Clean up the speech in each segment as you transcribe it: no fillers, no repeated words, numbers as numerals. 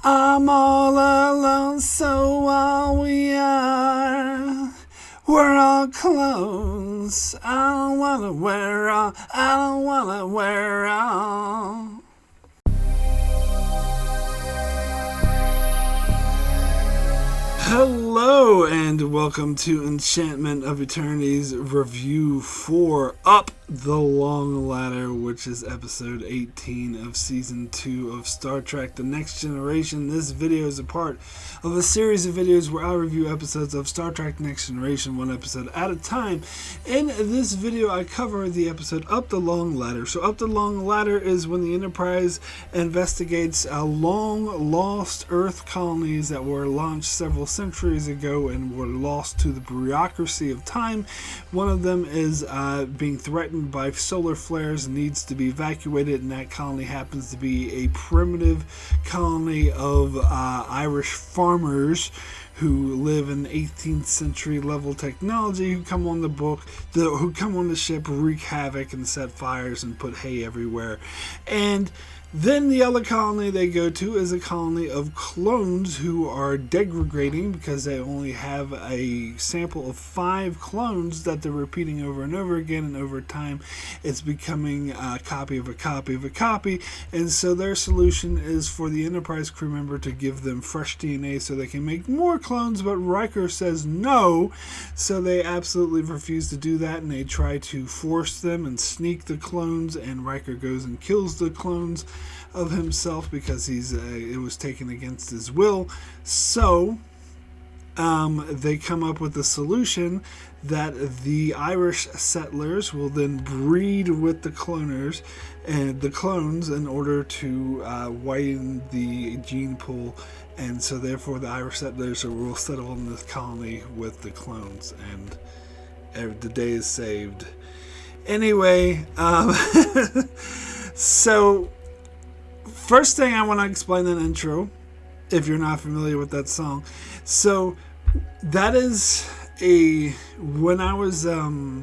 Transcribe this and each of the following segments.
I'm all alone, so all we are. We're all clothes. I don't wanna wear all. I don't wanna wear all. Hello and welcome to Enchantment of Eternity's review for Up the Long Ladder, which is episode 18 of season 2 of Star Trek The Next Generation. This video is a part of a series of videos where I review episodes of Star Trek The Next Generation, one episode at a time. In this video I cover the episode Up the Long Ladder. So Up the Long Ladder is when the Enterprise investigates long lost Earth colonies that were launched several centuries ago and were lost to the bureaucracy of time. One of them is being threatened by solar flares and needs to be evacuated, and that colony happens to be a primitive colony of Irish farmers who live in 18th century level technology, who come on the ship, wreak havoc and set fires and put hay everywhere. And then the other colony they go to is a colony of clones who are degrading because they only have a sample of 5 clones that they're repeating over and over again, and over time it's becoming a copy of a copy of a copy. And so their solution is for the Enterprise crew member to give them fresh DNA so they can make more clones, but Riker says no, so they absolutely refuse to do that, and they try to force them and sneak the clones, and Riker goes and kills the clones of himself because it was taken against his will. So they come up with a solution that the Irish settlers will then breed with the cloners and the clones in order to widen the gene pool, and so therefore the Irish settlers will settle in this colony with the clones, and the day is saved. Anyway, so first thing I want to explain an intro, if you're not familiar with that song. So that is when I was a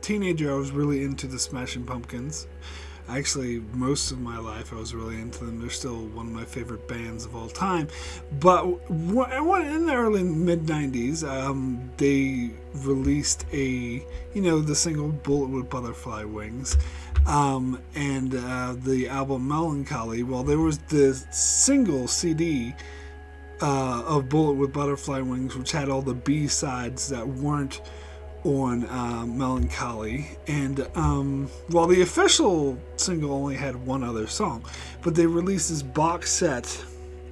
teenager, I was really into the Smashing Pumpkins. Actually, most of my life I was really into them. They're still one of my favorite bands of all time. But in the early mid-90s, they released the single Bullet with Butterfly Wings. And the album Melancholy. Well, there was the single CD of Bullet with Butterfly Wings, which had all the B-sides that weren't on Melancholy, and the official single only had one other song, but they released this box set,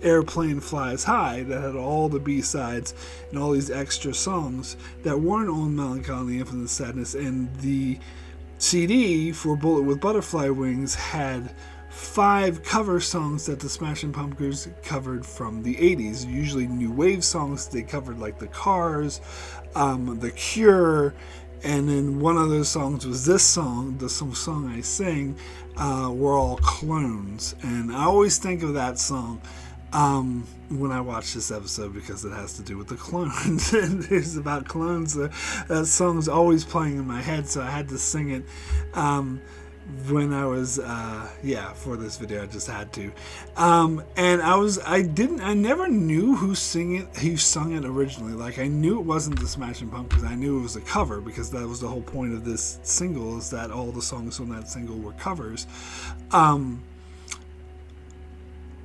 Airplane Flies High, that had all the B-sides and all these extra songs that weren't on Melancholy, Infinite Sadness, and the CD for Bullet with Butterfly Wings had 5 cover songs that the Smashing Pumpkins covered from the 80s, usually new wave songs. They covered like The Cars, The Cure, and then one of those songs was this song, the song I sang, We're All Clones. And I always think of that song when I watch this episode because it has to do with the clones, and it's about clones. That song's always playing in my head, so I had to sing it when I was for this video. I just had to, and I never knew who sung it originally. Like, I knew it wasn't the Smashing Pumpkins. I knew it was a cover because that was the whole point of this single, is that all the songs on that single were covers.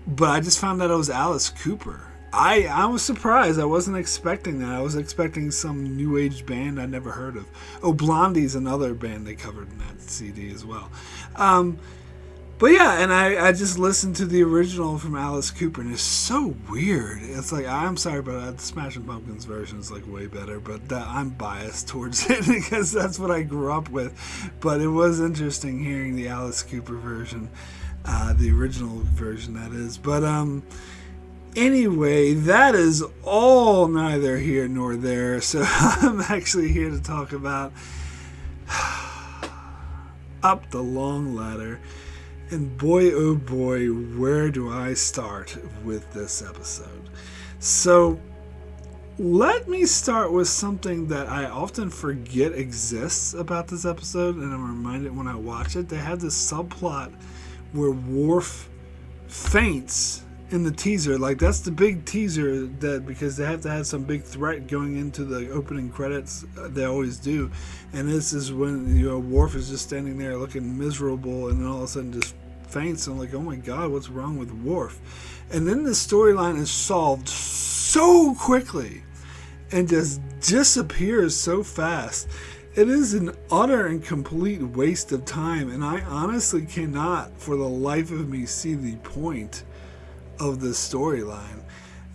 But I just found out it was Alice Cooper. I was surprised. I wasn't expecting that. I was expecting some new age band I'd never heard of. Oh, Blondie's another band they covered in that CD as well. But yeah, and I just listened to the original from Alice Cooper, and it's so weird. It's like, I'm sorry about that. The Smashing Pumpkins version is like way better, but I'm biased towards it because that's what I grew up with. But it was interesting hearing the Alice Cooper version, the original version, that is. But anyway, that is all neither here nor there. So I'm actually here to talk about Up the Long Ladder. And boy, oh boy, where do I start with this episode? So let me start with something that I often forget exists about this episode, and I'm reminded when I watch it. They have this subplot where Worf faints in the teaser. Like, that's the big teaser, that because they have to have some big threat going into the opening credits. They always do. And this is when, Worf is just standing there looking miserable, and then all of a sudden just faints. I'm like, oh my god, what's wrong with Worf? And then the storyline is solved so quickly and just disappears so fast. It is an utter and complete waste of time, and I honestly cannot for the life of me see the point of this storyline.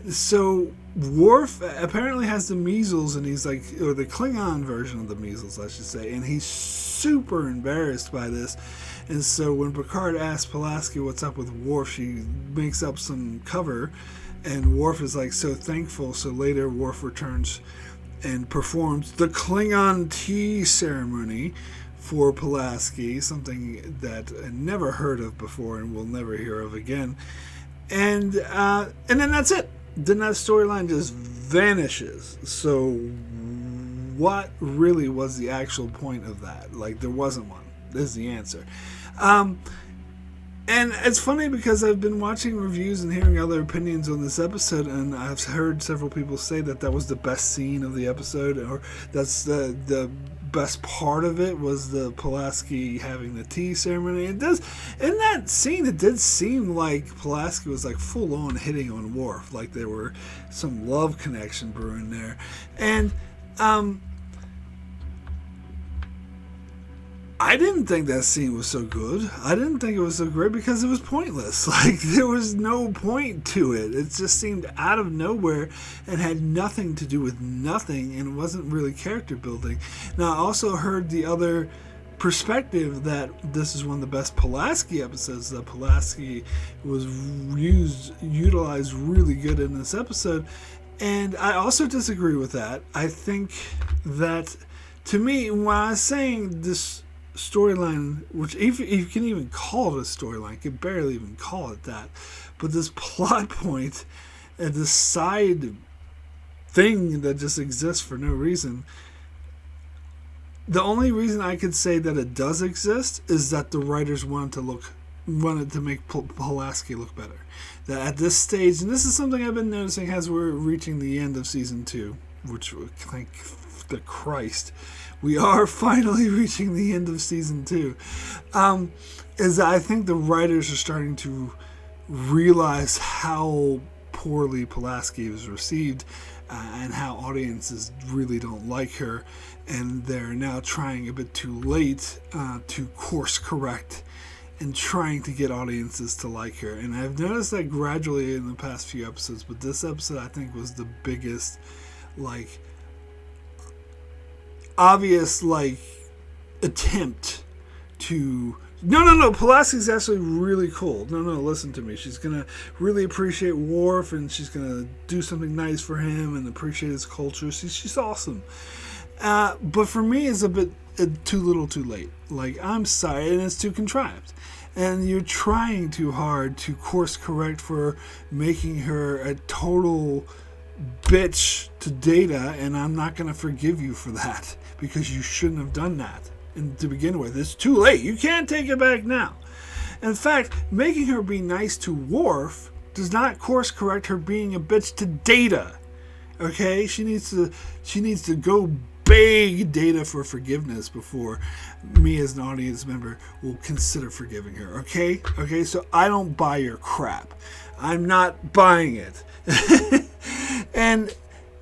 So Worf apparently has the measles, and he's like, or the Klingon version of the measles, I should say, and he's super embarrassed by this. And so when Picard asks Pulaski what's up with Worf, she makes up some cover, and Worf is like so thankful. So later Worf returns and performs the Klingon tea ceremony for Pulaski, something that I never heard of before and will never hear of again. And then that's it. Then that storyline just vanishes. So what really was the actual point of that? Like, there wasn't one. Is the answer. And it's funny because I've been watching reviews and hearing other opinions on this episode, and I've heard several people say that was the best scene of the episode, or that's the best part of it was the Pulaski having the tea ceremony. It does, in that scene, it did seem like Pulaski was like full on hitting on Worf, like there were some love connection brewing there. And I didn't think that scene was so good. I didn't think it was so great because it was pointless. Like, there was no point to it. It just seemed out of nowhere and had nothing to do with nothing, and wasn't really character building. Now, I also heard the other perspective that this is one of the best Pulaski episodes, that Pulaski was utilized really good in this episode. And I also disagree with that. I think that, to me, when I was saying this storyline, which if you can even call it a storyline, you can barely even call it that, but this plot point and this side thing that just exists for no reason, the only reason I could say that it does exist is that the writers wanted to make Pulaski look better. That at this stage, and this is something I've been noticing as we're reaching the end of season 2, which, thank the Christ, we are finally reaching the end of season 2, is that I think the writers are starting to realize how poorly Pulaski was received, and how audiences really don't like her, and they're now trying a bit too late to course correct and trying to get audiences to like her. And I've noticed that gradually in the past few episodes, but this episode I think was the biggest, like, obvious, like, attempt to no, Pulaski's actually really cool. No, listen to me. She's gonna really appreciate Worf, and she's gonna do something nice for him and appreciate his culture. She's awesome. But for me, it's a bit too little too late. Like, I'm sorry, and it's too contrived. And you're trying too hard to course correct for making her a total bitch to Data, and I'm not going to forgive you for that, because you shouldn't have done that. And to begin with, it's too late. You can't take it back now. In fact, making her be nice to Worf does not course correct her being a bitch to Data. Okay? She needs to go beg Data for forgiveness before me as an audience member will consider forgiving her. Okay? Okay, so I don't buy your crap. I'm not buying it. And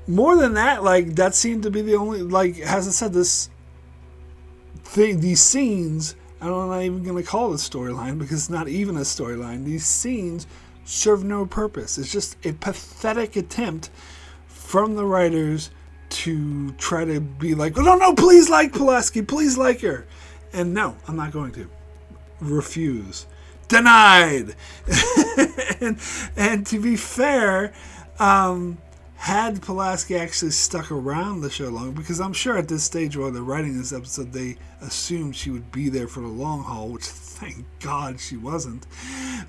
more than that, like, that seemed to be the only, like, as I said, this thing, these scenes, I'm not even going to call it a storyline because it's not even a storyline. These scenes serve no purpose. It's just a pathetic attempt from the writers to try to be like, oh, no, please like Pulaski, please like her. And no, I'm not going to. Refuse. Denied. and to be fair, had Pulaski actually stuck around the show long, because I'm sure at this stage while they're writing this episode, they assumed she would be there for the long haul, which thank God she wasn't.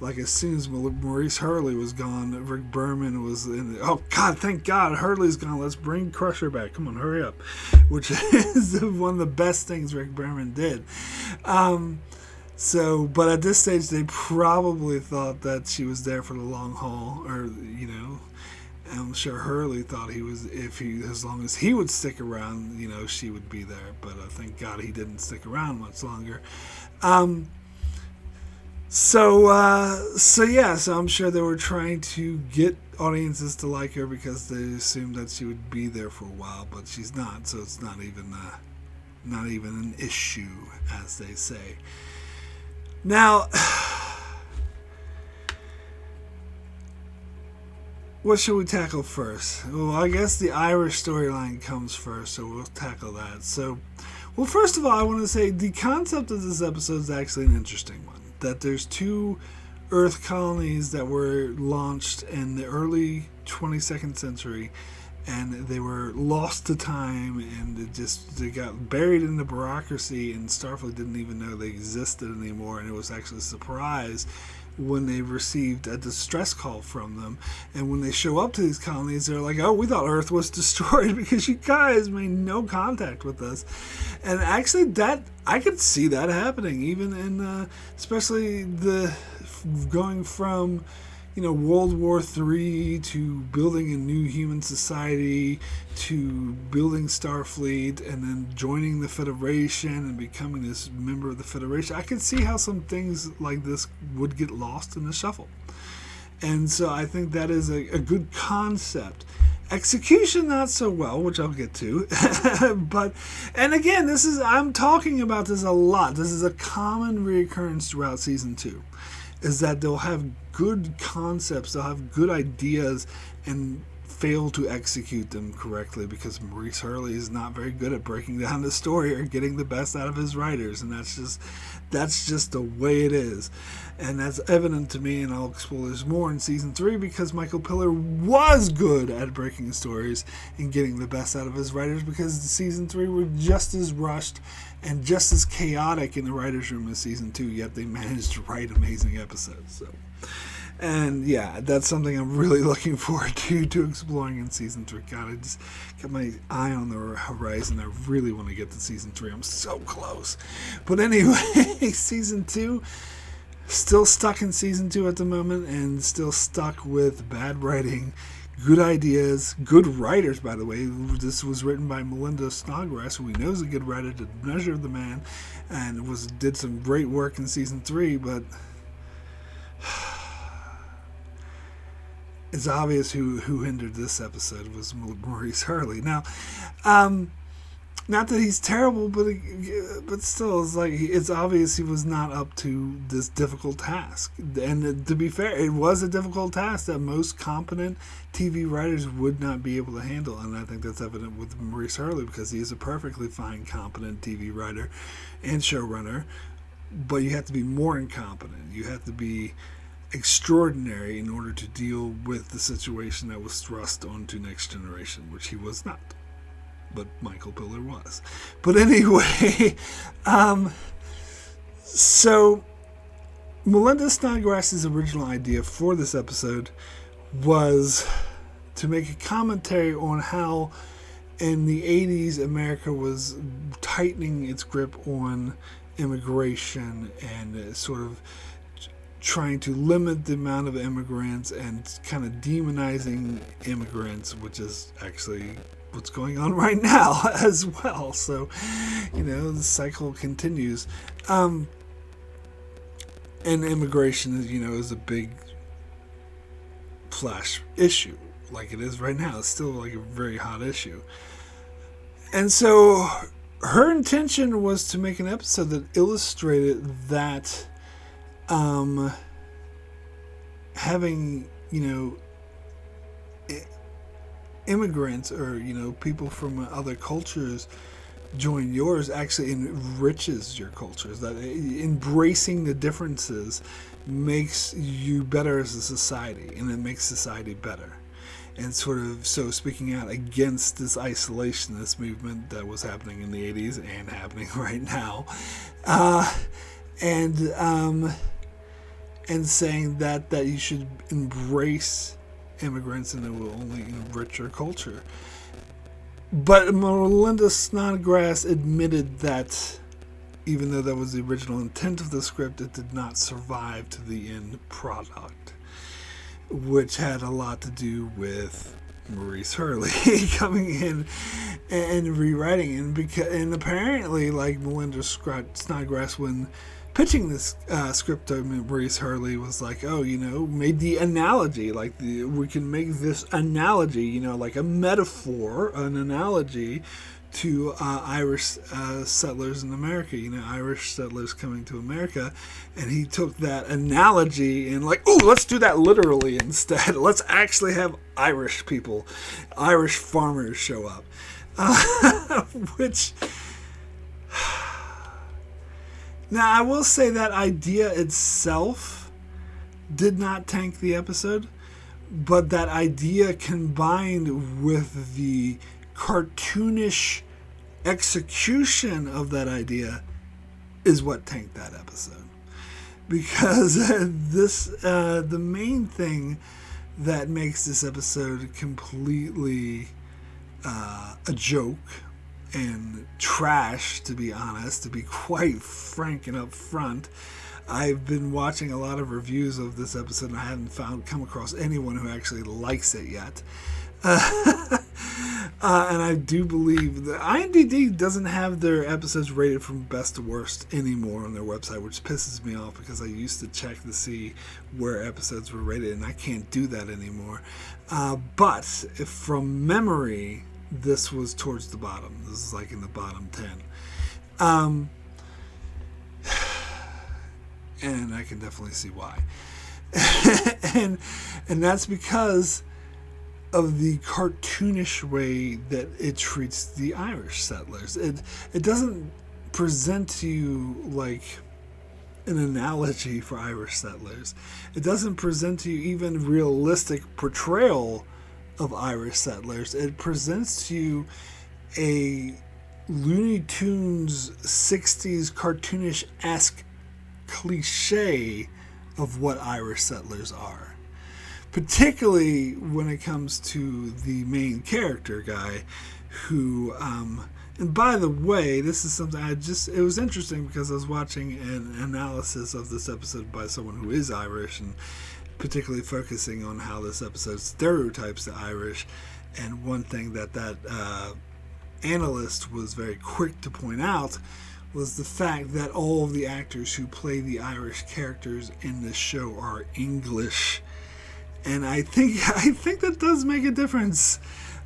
Like, as soon as Maurice Hurley was gone, Rick Berman was in it. Oh God, thank God Hurley's gone. Let's bring Crusher back. Come on, hurry up. Which is one of the best things Rick Berman did. So, but at this stage, they probably thought that she was there for the long haul, or I'm sure Hurley thought as long as he would stick around, she would be there. But thank God he didn't stick around much longer. So I'm sure they were trying to get audiences to like her because they assumed that she would be there for a while, but she's not. So it's not even an issue, as they say. Now, what should we tackle first? Well, I guess the Irish storyline comes first, so we'll tackle that. So, well, first of all, I want to say the concept of this episode is actually an interesting one. That there's 2 Earth colonies that were launched in the early 22nd century, and they were lost to time, and they got buried in the bureaucracy, and Starfleet didn't even know they existed anymore, and it was actually a surprise when they received a distress call from them. And when they show up to these colonies, they're like, oh, we thought Earth was destroyed because you guys made no contact with us. And actually, that I could see that happening, even in especially the going from World War III to building a new human society to building Starfleet and then joining the Federation and becoming this member of the Federation. I could see how some things like this would get lost in the shuffle. And so I think that is a good concept. Execution, not so well, which I'll get to. And again, I'm talking about this a lot. This is a common reoccurrence throughout season 2. Is that they'll have good concepts, they'll have good ideas, and fail to execute them correctly because Maurice Hurley is not very good at breaking down the story or getting the best out of his writers, and that's just the way it is. And that's evident to me, and I'll explore this more in season 3 because Michael Piller was good at breaking stories and getting the best out of his writers because season 3 were just as rushed and just as chaotic in the writer's room as season 2, yet they managed to write amazing episodes. So, and yeah, that's something I'm really looking forward to exploring in season 3. God, I just got my eye on the horizon. I really want to get to season 3. I'm so close. But anyway, season 2, still stuck in season 2 at the moment, and still stuck with bad writing. Good ideas, good writers, by the way. This was written by Melinda Snodgrass, who we know is a good writer, did Measure of the Man, and did some great work in season 3, but it's obvious who hindered this episode was Maurice Hurley. Now, not that he's terrible, but still, it's obvious he was not up to this difficult task. And to be fair, it was a difficult task that most competent TV writers would not be able to handle. And I think that's evident with Maurice Hurley because he is a perfectly fine, competent TV writer and showrunner. But you have to be more incompetent. You have to be extraordinary in order to deal with the situation that was thrust onto Next Generation, which he was not. But Michael Piller was. But anyway, so Melinda Snodgrass's original idea for this episode was to make a commentary on how in the 80s America was tightening its grip on immigration and sort of trying to limit the amount of immigrants and kind of demonizing immigrants, which is actually what's going on right now as well. So, the cycle continues. And immigration, is a big flash issue, like it is right now. It's still like a very hot issue. And so her intention was to make an episode that illustrated that having, immigrants or, people from other cultures join yours actually enriches your cultures. That embracing the differences makes you better as a society, and it makes society better. And sort of speaking out against this isolationist movement that was happening in the 80s and happening right now, and saying that you should embrace immigrants and it will only enrich your culture. But Melinda Snodgrass admitted that even though that was the original intent of the script, it did not survive to the end product, which had a lot to do with Maurice Hurley coming in and rewriting, and apparently, like, Melinda Snodgrass, when pitching this script to Maurice Hurley, was like, oh, made the analogy, like, we can make this analogy, like a metaphor, an analogy to Irish settlers in America, Irish settlers coming to America, and he took that analogy and like, oh, let's do that literally instead. Let's actually have Irish people, Irish farmers show up, which, now I will say that idea itself did not tank the episode, but that idea combined with the cartoonish execution of that idea is what tanked that episode, because the main thing that makes this episode completely a joke and trash, to be honest, to be quite frank and upfront. I've been watching a lot of reviews of this episode and I haven't come across anyone who actually likes it yet. And I do believe that IMDb doesn't have their episodes rated from best to worst anymore on their website, which pisses me off because I used to check to see where episodes were rated, and I can't do that anymore. But if from memory, this was towards the bottom. This is like in the bottom 10. And I can definitely see why. and that's because of the cartoonish way that it treats the Irish settlers. It doesn't present to you like an analogy for Irish settlers. It doesn't present to you even realistic portrayal of Irish settlers. It presents to you a Looney Tunes 60s cartoonish-esque cliche of what Irish settlers are. Particularly when it comes to the main character guy who, and by the way, this is something it was interesting because I was watching an analysis of this episode by someone who is Irish and particularly focusing on how this episode stereotypes the Irish. And one thing that analyst was very quick to point out was the fact that all of the actors who play the Irish characters in this show are English. And I think that does make a difference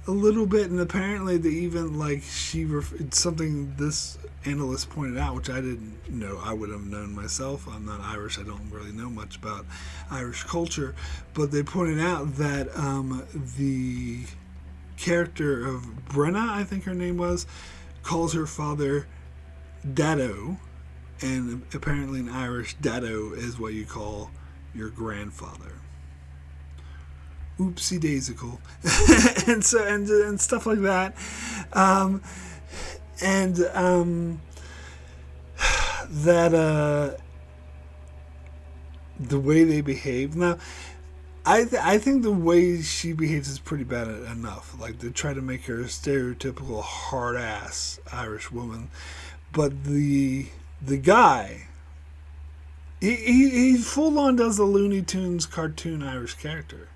a little bit. And apparently they even, like, something this analyst pointed out, which I didn't know. I would have known myself. I'm not Irish. I don't really know much about Irish culture. But they pointed out that the character of Brenna, I think her name was, calls her father Dado. And apparently in Irish, Dado is what you call your grandfather. Oopsie daisical. and so and stuff like that. The way they behave. Now, I think the way she behaves is pretty bad enough. Like, they try to make her a stereotypical hard-ass Irish woman. But the guy, he full-on does the Looney Tunes cartoon Irish character.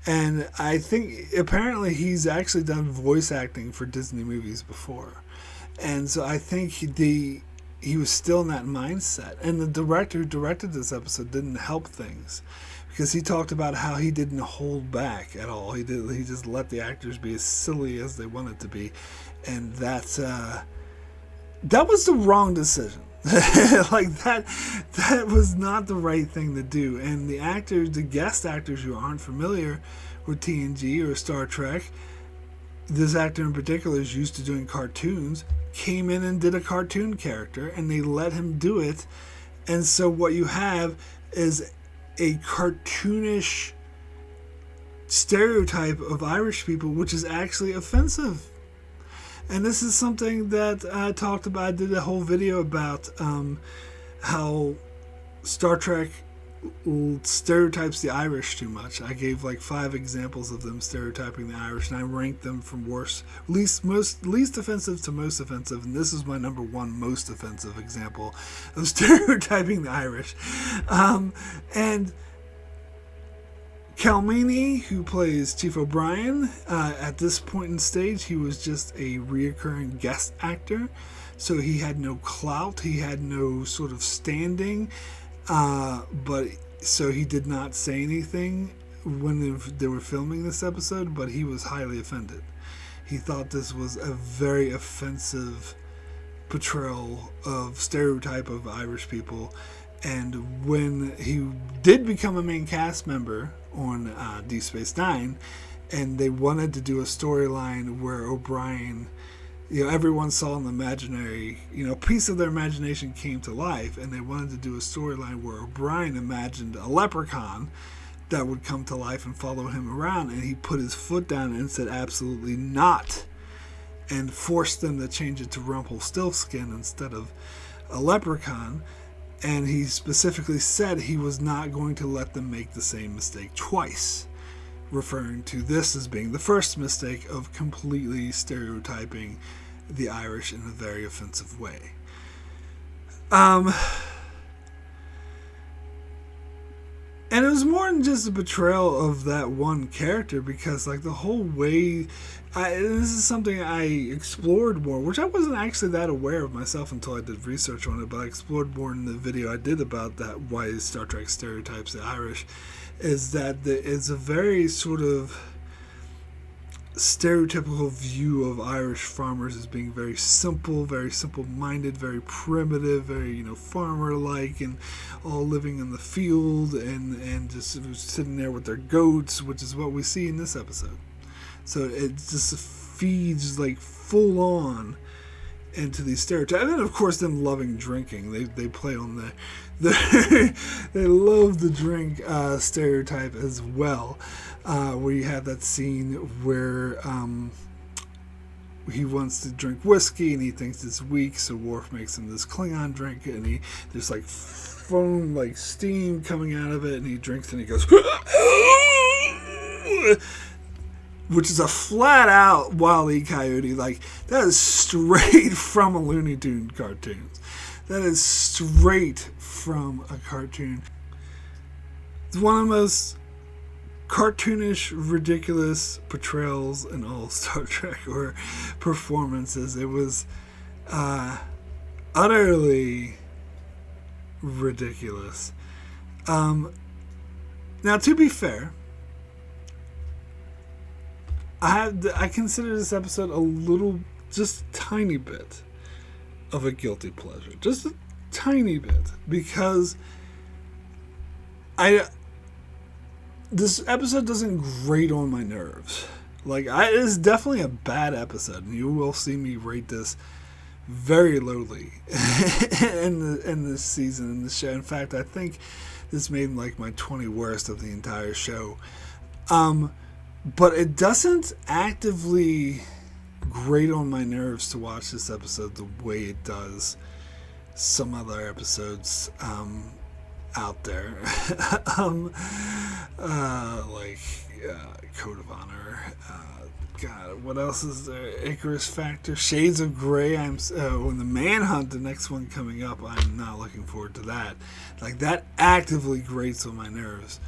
And I think apparently he's actually done voice acting for Disney movies before. And so I think he was still in that mindset. And the director who directed this episode didn't help things, because he talked about how he didn't hold back at all. He just let the actors be as silly as they wanted to be. And that was the wrong decision. Like, that was not the right thing to do. And the guest actors who aren't familiar with TNG or Star Trek, this actor in particular is used to doing cartoons, came in and did a cartoon character, and they let him do it. And so what you have is a cartoonish stereotype of Irish people, which is actually offensive. And this is something that I talked about. I did a whole video about how Star Trek stereotypes the Irish too much. I gave like 5 examples of them stereotyping the Irish, and I ranked them from least offensive to most offensive, and this is my number 1 most offensive example of stereotyping the Irish. And Calmini, who plays Chief O'Brien, at this point in stage, he was just a reoccurring guest actor, so he had no clout, he had no sort of standing. But so he did not say anything when they were filming this episode, but he was highly offended. He thought this was a very offensive portrayal of stereotype of Irish people. And when he did become a main cast member on Deep Space Nine, and they wanted to do a storyline where O'Brien, everyone saw an imaginary, piece of their imagination came to life, and they wanted to do a storyline where O'Brien imagined a leprechaun that would come to life and follow him around, and he put his foot down and said absolutely not, and forced them to change it to Rumpelstiltskin instead of a leprechaun. And he specifically said he was not going to let them make the same mistake twice, referring to this as being the first mistake of completely stereotyping the Irish in a very offensive way. And it was more than just a betrayal of that one character, because like the whole way, this is something I explored more, which I wasn't actually that aware of myself until I did research on it, but I explored more in the video I did about that, why Star Trek stereotypes the Irish, is that it's a very sort of stereotypical view of Irish farmers as being very simple-minded, very primitive, very, farmer-like, and all living in the field and just sitting there with their goats, which is what we see in this episode. So it just feeds like full on into these stereotypes. And then, of course, them loving drinking. They play on they love the drink stereotype as well. Where you have that scene where he wants to drink whiskey and he thinks it's weak, so Worf makes him this Klingon drink, and there's like foam, like steam coming out of it, and he drinks and he goes, which is a flat out Wile E. Coyote. Like, that is straight from a Looney Tunes cartoon. That is straight from a cartoon. It's one of the most cartoonish, ridiculous portrayals in all Star Trek, or performances. It was utterly ridiculous. Now, to be fair, I consider this episode a little, just a tiny bit of a guilty pleasure. Just a tiny bit. Because this episode doesn't grate on my nerves. Like, it is definitely a bad episode, and you will see me rate this very lowly in this season, in this show. In fact, I think this made like my 20 worst of the entire show. But it doesn't actively grate on my nerves to watch this episode the way it does some other episodes out there. Like Code of Honor. God, what else is there? Icarus Factor, Shades of Grey. When the Manhunt, the next one coming up, I'm not looking forward to that. Like, that actively grates on my nerves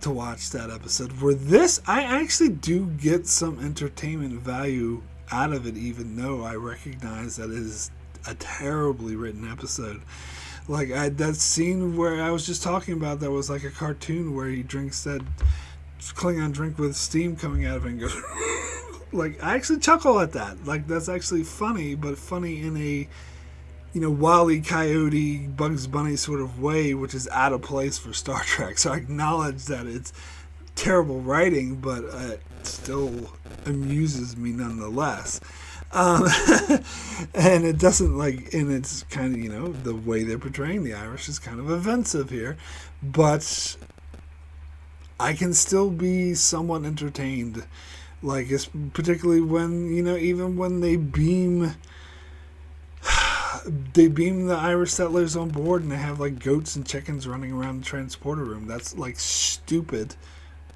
to watch that episode. Where this, I actually do get some entertainment value out of it, even though I recognize that it is a terribly written episode. Like, that scene where I was just talking about, that was like a cartoon where he drinks that Klingon drink with steam coming out of it and goes like, I actually chuckle at that. Like, that's actually funny, but funny in a, Wile E. Coyote, Bugs Bunny sort of way, which is out of place for Star Trek. So I acknowledge that it's terrible writing, but it still amuses me nonetheless. And it doesn't, like, and it's kind of, the way they're portraying the Irish is kind of offensive here, but I can still be somewhat entertained, like, it's particularly when, even when they beam they beam the Irish settlers on board, and they have like goats and chickens running around the transporter room. That's like stupid,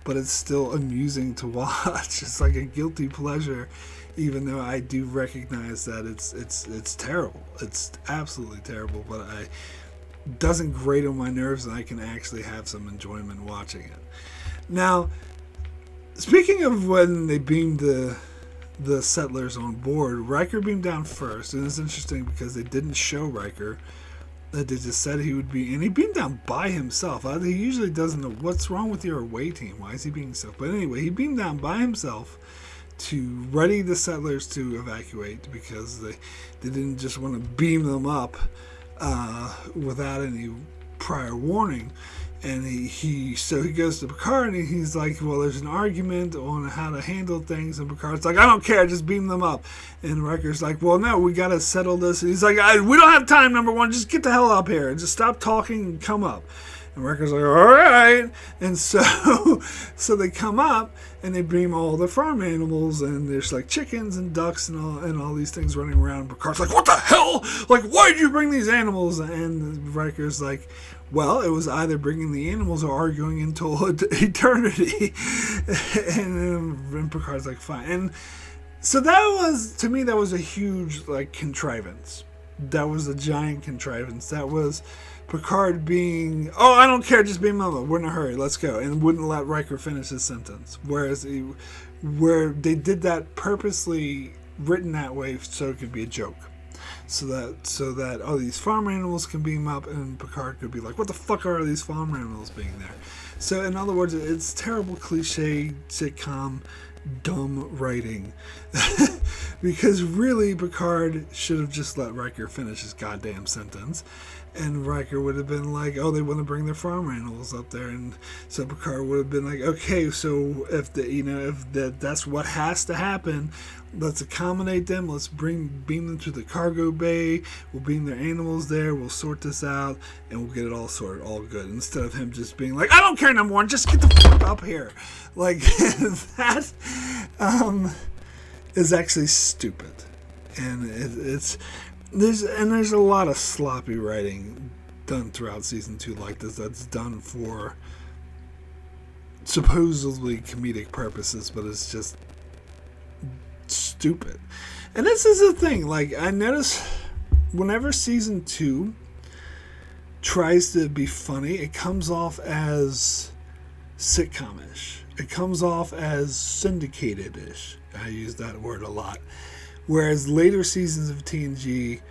but it's still amusing to watch. It's like a guilty pleasure, even though I do recognize that it's terrible. It's absolutely terrible, but it doesn't grate on my nerves, and I can actually have some enjoyment watching it. Now, speaking of when they beamed the settlers on board, Riker beamed down first, and it's interesting because they didn't show Riker. They just said he would be, and he beamed down by himself. He usually doesn't know what's wrong with your away team. Why is he being so? But anyway, he beamed down by himself to ready the settlers to evacuate, because they didn't just want to beam them up without any prior warning. And he goes to Picard, and he's like, well, there's an argument on how to handle things, and Picard's like, I don't care, just beam them up. And Riker's like, well, no, we got to settle this. And he's like, we don't have time, number one, just get the hell up here, just stop talking and come up. And Riker's like, all right. And so they come up, and they beam all the farm animals, and there's like chickens and ducks and all these things running around. Picard's like, what the hell? Like, why did you bring these animals? And Riker's like, well, it was either bringing the animals or arguing until eternity. and Picard's like, fine. And so that was, to me, that was a huge like contrivance. That was a giant contrivance. That was Picard being, oh, I don't care, just beam them up. We're in a hurry, let's go. And wouldn't let Riker finish his sentence. Whereas where they did that purposely written that way so it could be a joke. So that oh, these farm animals can beam up, and Picard could be like, what the fuck are these farm animals being there? So in other words, it's terrible cliche sitcom dumb writing. Because really Picard should have just let Riker finish his goddamn sentence, and Riker would have been like, oh, they want to bring their farm animals up there. And so Picard would have been like, okay, so if that's what has to happen, let's accommodate them. Let's beam them to the cargo bay. We'll beam their animals there. We'll sort this out, and we'll get it all sorted, all good. Instead of him just being like, I don't care, number one, just get the fuck up here. Like, that is actually stupid. And there's a lot of sloppy writing done throughout season 2 like this that's done for supposedly comedic purposes, but it's just stupid. And this is the thing, like, I notice whenever season 2 tries to be funny, it comes off as sitcom-ish. It comes off as syndicated-ish. I use that word a lot. Whereas later seasons of TNG,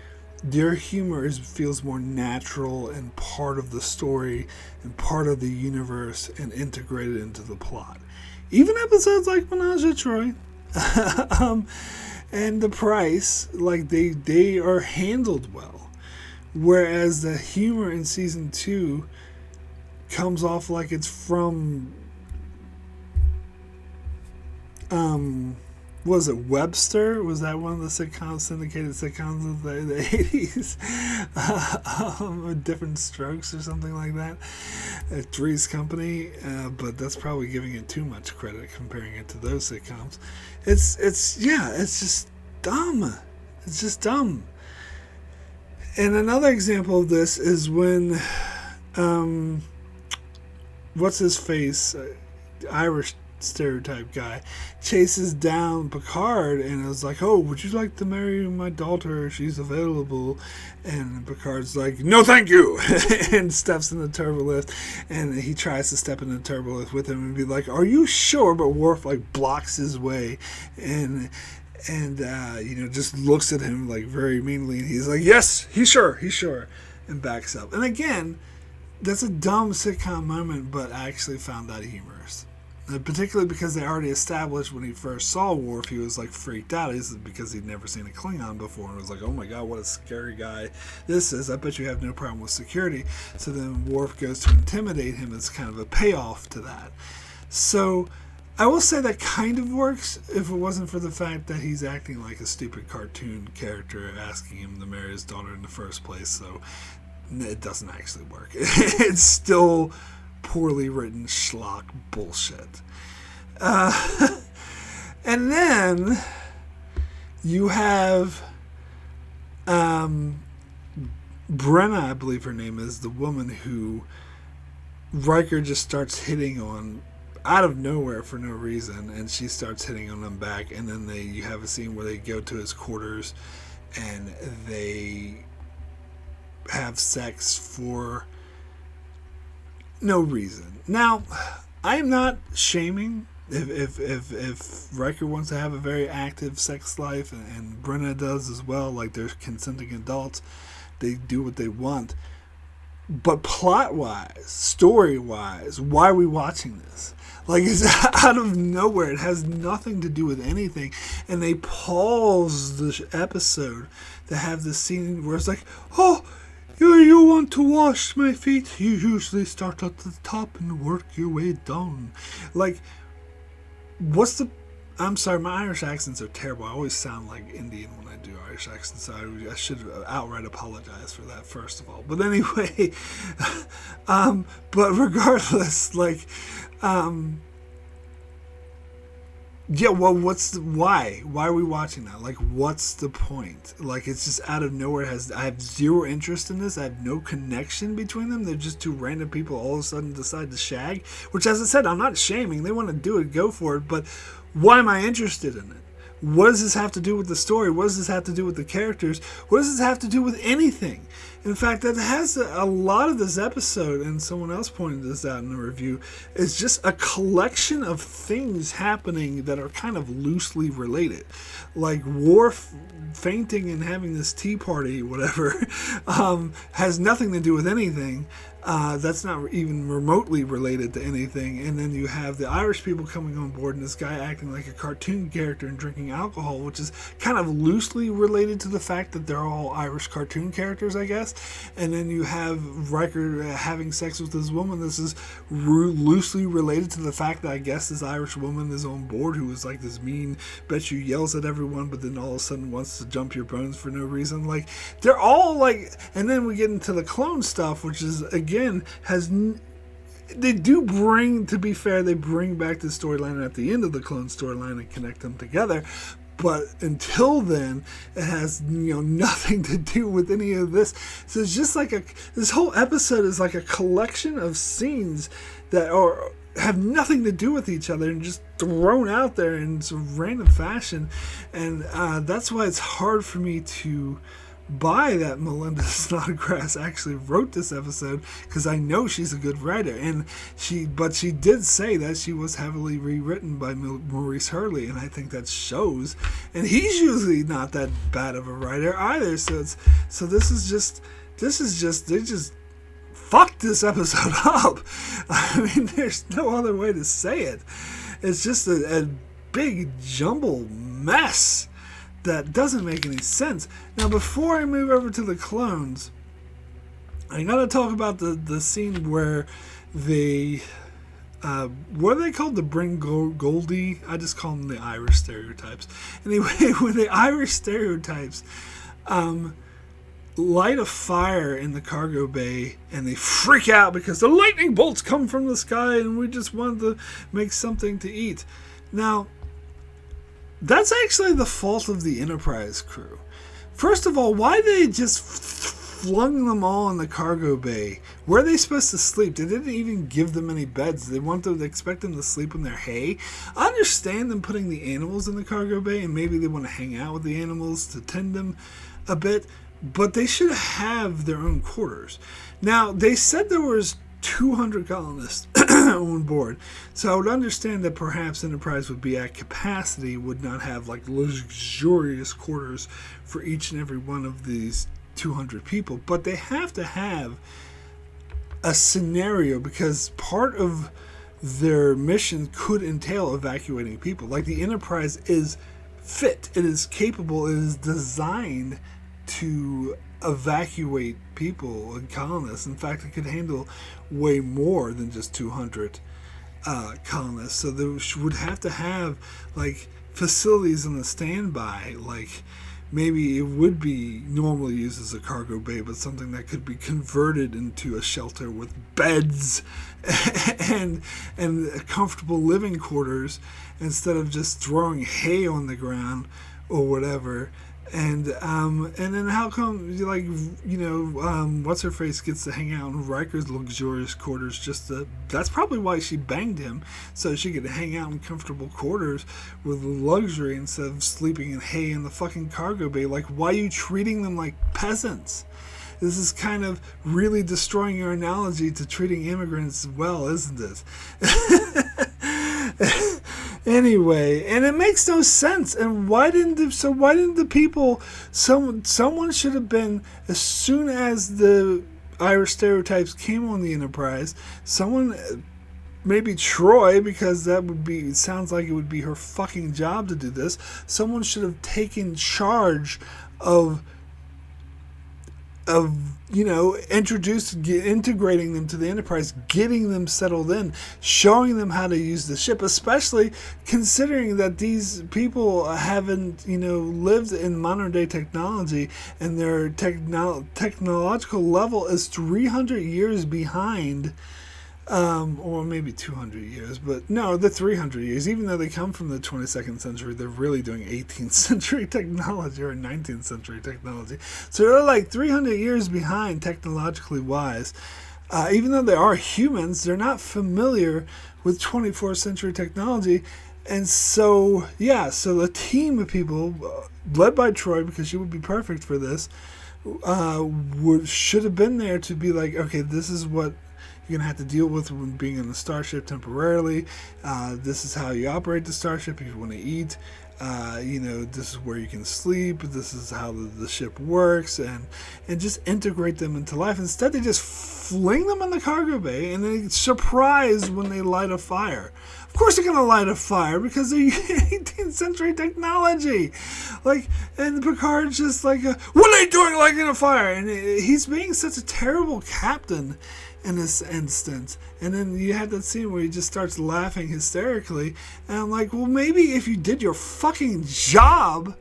their humor feels more natural and part of the story and part of the universe and integrated into the plot. Even episodes like Menage a Troy and The Price, like they are handled well. Whereas the humor in season 2 comes off like it's from was it Webster? Was that one of the syndicated sitcoms of the 80s? Different Strokes or something like that. Three's Company, but that's probably giving it too much credit comparing it to those sitcoms. It's just dumb. It's just dumb. And another example of this is when, what's his face, Irish stereotype guy, chases down Picard and is like, oh, would you like to marry my daughter? She's available. And Picard's like, no thank you, and steps in the turbolift, and he tries to step in the turbolift with him and be like, are you sure? But Worf like blocks his way and just looks at him like very meanly, and he's like, yes, he's sure, and backs up. And again, that's a dumb sitcom moment, but I actually found that humorous. Particularly because they already established when he first saw Worf, he was like freaked out. This is because he'd never seen a Klingon before and was like, oh my god, what a scary guy this is. I bet you have no problem with security. So then Worf goes to intimidate him as kind of a payoff to that. So I will say that kind of works if it wasn't for the fact that he's acting like a stupid cartoon character asking him to marry his daughter in the first place. So it doesn't actually work. It's still poorly written schlock bullshit. And then you have Brenna, I believe her name is, the woman who Riker just starts hitting on out of nowhere for no reason, and she starts hitting on him back, and then you have a scene where they go to his quarters and they have sex for no reason. Now, I am not shaming if Riker wants to have a very active sex life, and Brenna does as well, like they're consenting adults, they do what they want. But plot-wise, story-wise, why are we watching this? Like, it's out of nowhere. It has nothing to do with anything. And they pause the episode to have this scene where it's like, oh, you want to wash my feet? You usually start at the top and work your way down. Like, what's the... I'm sorry, my Irish accents are terrible. I always sound like Indian when I do Irish accents, so I should outright apologize for that, first of all. But anyway, but regardless, like, yeah, well, why? Why are we watching that? Like, what's the point? Like, it's just out of nowhere. I have zero interest in this. I have no connection between them. They're just two random people all of a sudden decide to shag, which, as I said, I'm not shaming. They want to do it, go for it, but why am I interested in it? What does this have to do with the story? What does this have to do with the characters? What does this have to do with anything? In fact, that has a lot of this episode, and someone else pointed this out in the review, is just a collection of things happening that are kind of loosely related. Like Worf fainting and having this tea party, whatever, has nothing to do with anything. That's not even remotely related to anything. And then you have the Irish people coming on board and this guy acting like a cartoon character and drinking alcohol, which is kind of loosely related to the fact that they're all Irish cartoon characters, I guess. And then you have Riker having sex with this woman. This is loosely related to the fact that I guess this Irish woman is on board who is like this mean bitch who yells at everyone but then all of a sudden wants to jump your bones for no reason. Like, they're all like... And then we get into the clone stuff, which is, again, they do bring, to be fair, they bring back the storyline at the end of the clone storyline and connect them together. But until then, it has, nothing to do with any of this. So it's just like this whole episode is like a collection of scenes that have nothing to do with each other and just thrown out there in some random fashion. And that's why it's hard for me to buy that Melinda Snodgrass actually wrote this episode, because I know she's a good writer, and she did say that she was heavily rewritten by Maurice Hurley, and I think that shows. And he's usually not that bad of a writer either. So this is just they just fucked this episode up. I mean, there's no other way to say it. It's just a big jumble mess that doesn't make any sense. Now, before I move over to the clones, I gotta talk about the scene where they, what are they called? The Bring Goldie? I just call them the Irish stereotypes. Anyway, when the Irish stereotypes light a fire in the cargo bay and they freak out because the lightning bolts come from the sky and we just wanted to make something to eat. Now, that's actually the fault of the Enterprise crew. First of all, why they just flung them all in the cargo bay? Where are they supposed to sleep? They didn't even give them any beds. They expect them to sleep in their hay. I understand them putting the animals in the cargo bay, and maybe they want to hang out with the animals to tend them a bit, but they should have their own quarters. Now, they said there was 200 colonists on board, so I would understand that perhaps Enterprise would be at capacity, would not have like luxurious quarters for each and every one of these 200 people, but they have to have a scenario, because part of their mission could entail evacuating people. Like, the Enterprise is fit, it is capable, it is designed to evacuate people and colonists. In fact, it could handle way more than just 200 colonists. So they would have to have like facilities on the standby. Like, maybe it would be normally used as a cargo bay, but something that could be converted into a shelter with beds and comfortable living quarters, instead of just throwing hay on the ground or whatever. And then how come, like, what's her face gets to hang out in Riker's luxurious quarters? That's probably why she banged him, so she could hang out in comfortable quarters with luxury instead of sleeping in hay in the fucking cargo bay. Like, why are you treating them like peasants? This is kind of really destroying your analogy to treating immigrants well, isn't it? Anyway, and it makes no sense. And why didn't the people? Someone should have been, as soon as the Irish stereotypes came on the Enterprise. Someone, maybe Troy, because it sounds like it would be her fucking job to do this. Someone should have taken charge of integrating them to the Enterprise, getting them settled in, showing them how to use the ship, especially considering that these people haven't, lived in modern day technology, and their technological level is 300 years behind. Or maybe 200 years, but no, the 300 years. Even though they come from the 22nd century, they're really doing 18th century technology or 19th century technology. So they're like 300 years behind technologically wise. Even though they are humans, they're not familiar with 24th century technology. And so, so the team of people, led by Troy, because she would be perfect for this, should have been there to be like, okay, this is what you're going to have to deal with when being in the starship temporarily. This is how you operate the starship if you want to eat. This is where you can sleep. This is how the ship works, and just integrate them into life. Instead, they just fling them in the cargo bay, and they surprise when they light a fire. Of course they're going to light a fire, because they're 18th century technology. And Picard's just like, what are they doing lighting a fire? And he's being such a terrible captain in this instance. And then you have that scene where he just starts laughing hysterically, and I'm like, well, maybe if you did your fucking job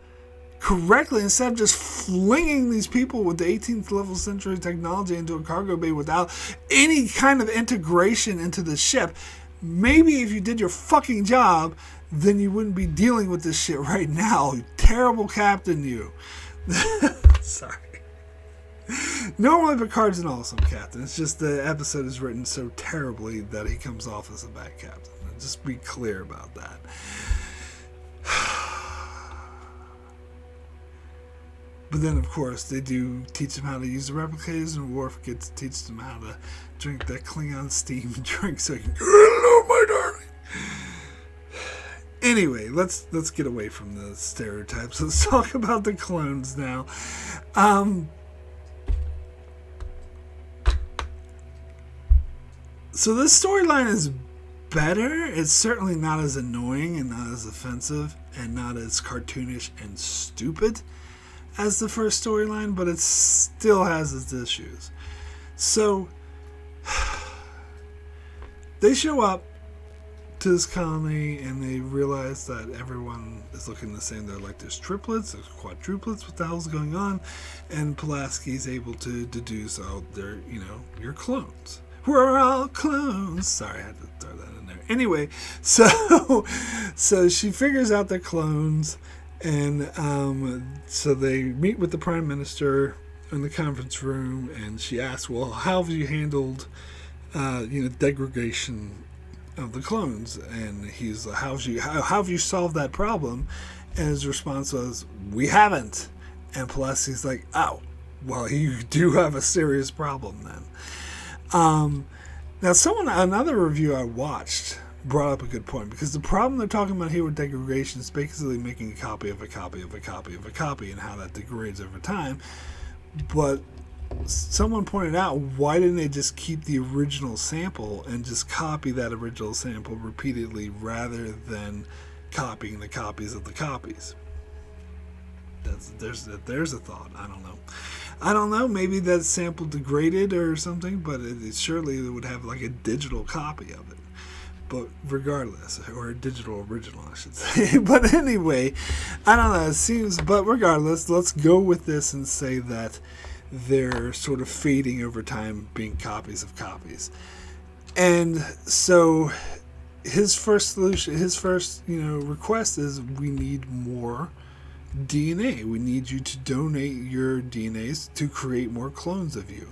correctly, instead of just flinging these people with the 18th level century technology into a cargo bay without any kind of integration into the ship, maybe if you did your fucking job, then you wouldn't be dealing with this shit right now. Terrible captain, you. Sorry. Normally Picard's an awesome captain. It's just the episode is written so terribly that he comes off as a bad captain. Just be clear about that. But then, of course, they do teach him how to use the replicators, and Worf gets to teach them how to drink that Klingon steam drink so he can, hello, my darling. Anyway, let's get away from the stereotypes. Let's talk about the clones now. So this storyline is better. It's certainly not as annoying and not as offensive and not as cartoonish and stupid as the first storyline, but it still has its issues. So they show up to this colony and they realize that everyone is looking the same. They're like, there's triplets, there's quadruplets, what the hell's going on? And Pulaski's able to deduce, they're, you're clones. We're all clones. Sorry, I had to throw that in there. Anyway, so she figures out they're clones, and so they meet with the Prime Minister in the conference room, and she asks, well, how have you handled, degradation of the clones? And he's like, how have you solved that problem? And his response was, we haven't. And Pulaski's like, oh, well, you do have a serious problem then. Now, another review I watched brought up a good point, because the problem they're talking about here with degradation is basically making a copy of a copy of a copy of a copy, and how that degrades over time. But someone pointed out, why didn't they just keep the original sample and just copy that original sample repeatedly rather than copying the copies of the copies? There's a thought. I don't know. Maybe that sample degraded or something, but it surely would have like a digital copy of it. But regardless, or a digital original, I should say. But anyway, I don't know. It seems, but regardless, let's go with this and say that they're sort of fading over time, being copies of copies. And so his first solution, request is, we need more DNA. We need you to donate your DNAs to create more clones of you.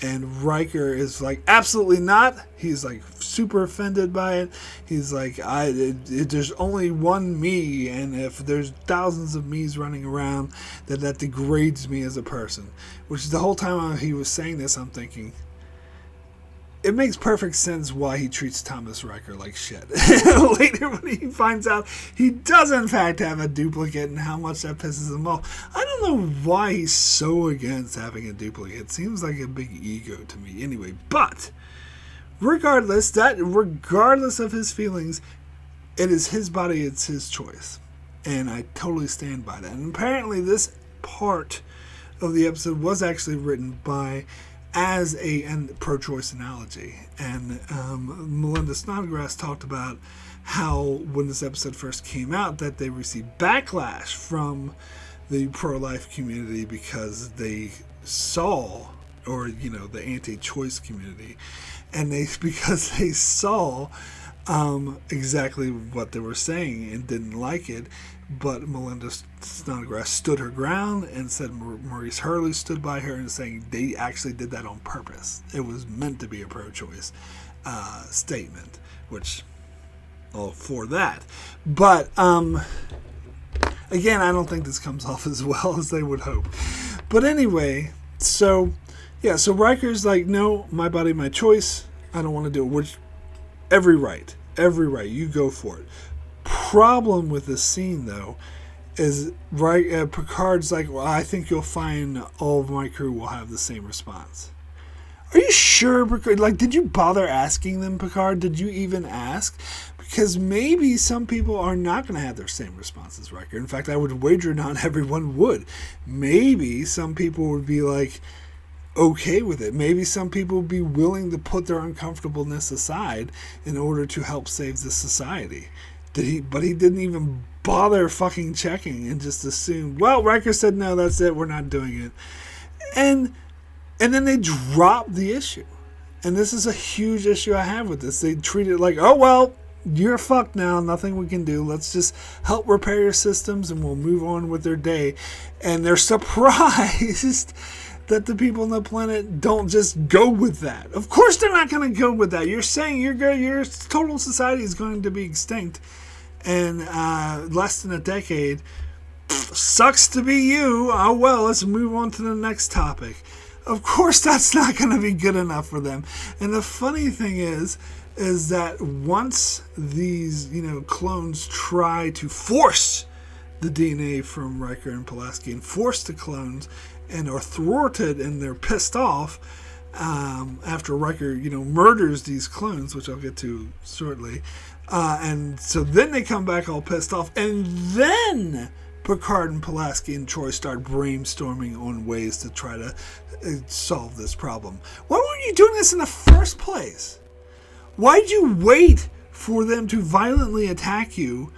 And Riker is like, absolutely not. He's like super offended by it. He's like, there's only one me, and if there's thousands of me's running around, that degrades me as a person. Which the whole time he was saying this, I'm thinking, it makes perfect sense why he treats Thomas Riker like shit. Later when he finds out he does in fact have a duplicate and how much that pisses him off. I don't know why he's so against having a duplicate. It seems like a big ego to me. Anyway, but regardless of his feelings, it is his body, it's his choice. And I totally stand by that. And apparently this part of the episode was actually written as a pro-choice analogy. And Melinda Snodgrass talked about how when this episode first came out that they received backlash from the pro-life community because they saw, or the anti-choice community, and because they saw exactly what they were saying and didn't like it. But Melinda Snodgrass stood her ground and said Maurice Hurley stood by her and saying they actually did that on purpose. It was meant to be a pro-choice statement, which all for that. But again, I don't think this comes off as well as they would hope. But anyway, so Riker's like, no, my body, my choice. I don't want to do it. Which every right, you go for it. Problem with this scene though is Picard's like, well, I think you'll find all of my crew will have the same response. Are you sure, Picard? Like, did you bother asking them, Picard? Did you even ask? Because maybe some people are not going to have their same response as Riker. In fact, I would wager not everyone would. Maybe some people would be like okay with it. Maybe some people would be willing to put their uncomfortableness aside in order to help save the society. But he didn't even bother fucking checking and just assumed, well, Riker said no, that's it, we're not doing it. And then they dropped the issue. And this is a huge issue I have with this. They treat it like, oh, well, you're fucked now, nothing we can do. Let's just help repair your systems and we'll move on with their day. And they're surprised that the people on the planet don't just go with that. Of course they're not going to go with that. You're saying your total society is going to be extinct in less than a decade. Sucks to be you. Oh well, let's move on to the next topic. Of course that's not going to be good enough for them. And the funny thing is that once these clones try to force the DNA from Riker and Pulaski and force the clones and are thwarted and they're pissed off after Riker murders these clones, which I'll get to shortly, and so then they come back all pissed off, and then Picard and Pulaski and Troy start brainstorming on ways to try to solve this problem. Why weren't you doing this in the first place? Why'd you wait for them to violently attack you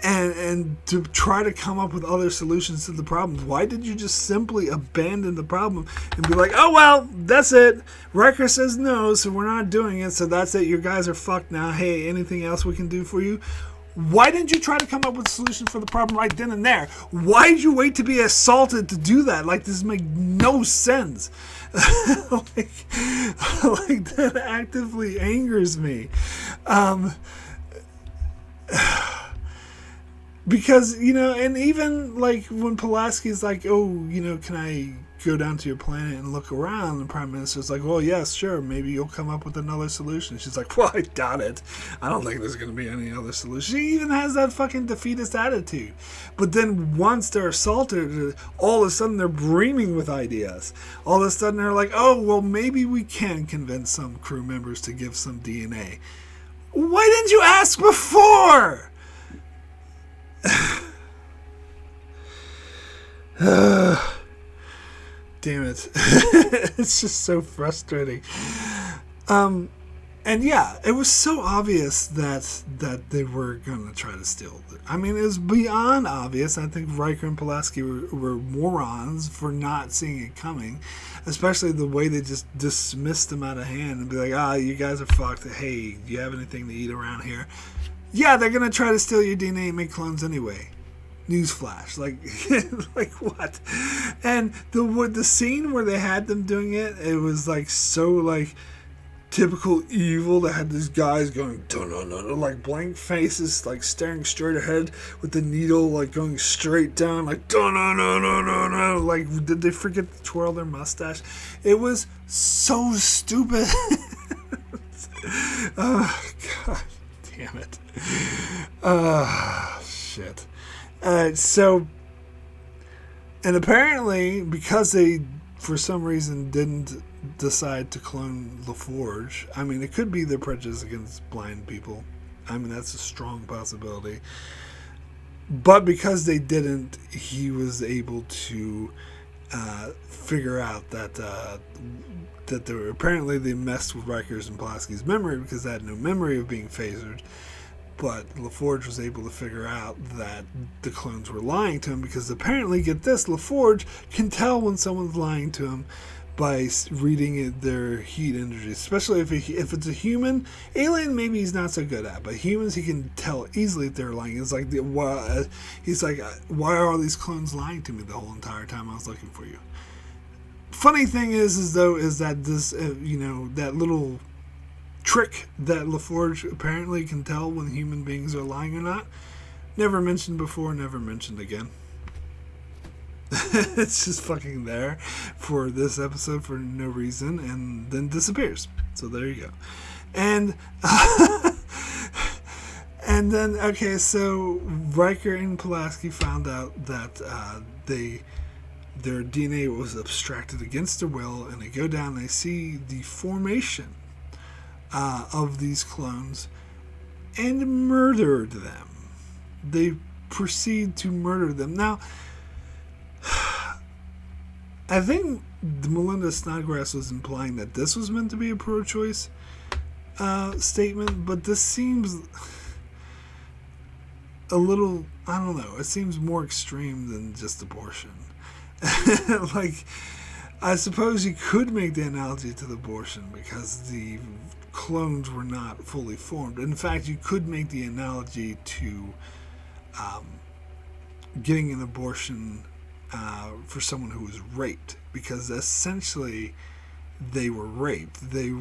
and to try to come up with other solutions to the problems? Why did you just simply abandon the problem and be like, oh, well, that's it. Riker says no, so we're not doing it, so that's it. You guys are fucked now. Hey, anything else we can do for you? Why didn't you try to come up with a solution for the problem right then and there? Why did you wait to be assaulted to do that? Like, this makes no sense. like that actively angers me. Because, and even like when Pulaski's like, oh, can I go down to your planet and look around? The Prime Minister's like, well, yes, sure, maybe you'll come up with another solution. She's like, well, I doubt it. I don't think there's going to be any other solution. She even has that fucking defeatist attitude. But then once they're assaulted, all of a sudden they're brimming with ideas. All of a sudden they're like, oh, well, maybe we can convince some crew members to give some DNA. Why didn't you ask before? Damn it. It's just so frustrating. And yeah, it was so obvious that they were going to try to steal it. I mean, it was beyond obvious. I think Riker and Pulaski were morons for not seeing it coming, especially the way they just dismissed them out of hand and be like, you guys are fucked. Hey, do you have anything to eat around here? Yeah, they're going to try to steal your DNA and make clones anyway. Newsflash, like, like what? And the scene where they had them doing it, it was like so like typical evil. They had these guys going dun dun dun, like blank faces, like staring straight ahead with the needle like going straight down, like dun dun dun dun dun dun. Like, did they forget to twirl their mustache? It was so stupid. Oh god, damn it. Shit. So, and apparently, because they, for some reason, didn't decide to clone LaForge, I mean, it could be their prejudice against blind people. I mean, that's a strong possibility. But because they didn't, he was able to figure out that they were, apparently they messed with Riker's and Pulaski's memory because they had no memory of being phasered. But LaForge was able to figure out that the clones were lying to him because apparently, get this, LaForge can tell when someone's lying to him by reading their heat energy, especially if it's a human. Alien, maybe he's not so good at, but humans, he can tell easily if they're lying. It's like, he's like, why are all these clones lying to me the whole entire time I was looking for you? Funny thing is that this, that little trick that LaForge apparently can tell when human beings are lying or not, never mentioned before, never mentioned again. It's just fucking there for this episode for no reason and then disappears. So there you go. And and then, okay, so Riker and Pulaski found out that their DNA was abstracted against their will, and they go down and they see the formation of these clones and murdered them. They proceed to murder them. Now, I think Melinda Snodgrass was implying that this was meant to be a pro-choice statement, but this seems a little, I don't know, it seems more extreme than just abortion. Like, I suppose you could make the analogy to the abortion because the clones were not fully formed. In fact, you could make the analogy to getting an abortion for someone who was raped, because essentially they were raped. Their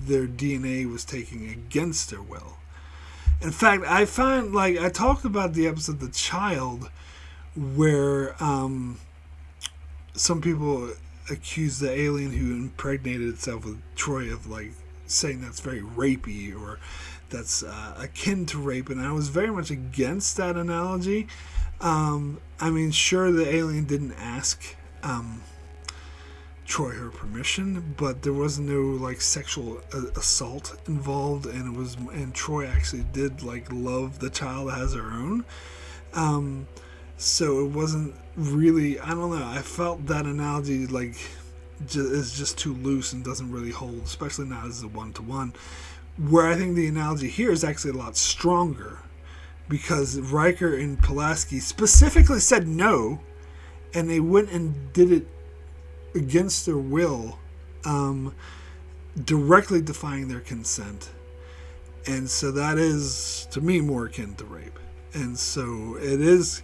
DNA was taken against their will. In fact, I find, like, I talked about the episode The Child, where some people accuse the alien who impregnated itself with Troy of, like, saying that's very rapey or that's akin to rape, and I was very much against that analogy. I mean, sure, the alien didn't ask Troy her permission, but there was no like sexual assault involved, and Troy actually did like love the child as her own. So it wasn't really, I don't know, I felt that analogy like is just too loose and doesn't really hold, especially not as a one-to-one, where I think the analogy here is actually a lot stronger, because Riker and Pulaski specifically said no, and they went and did it against their will, directly defying their consent. And so that is, to me, more akin to rape. And so it is,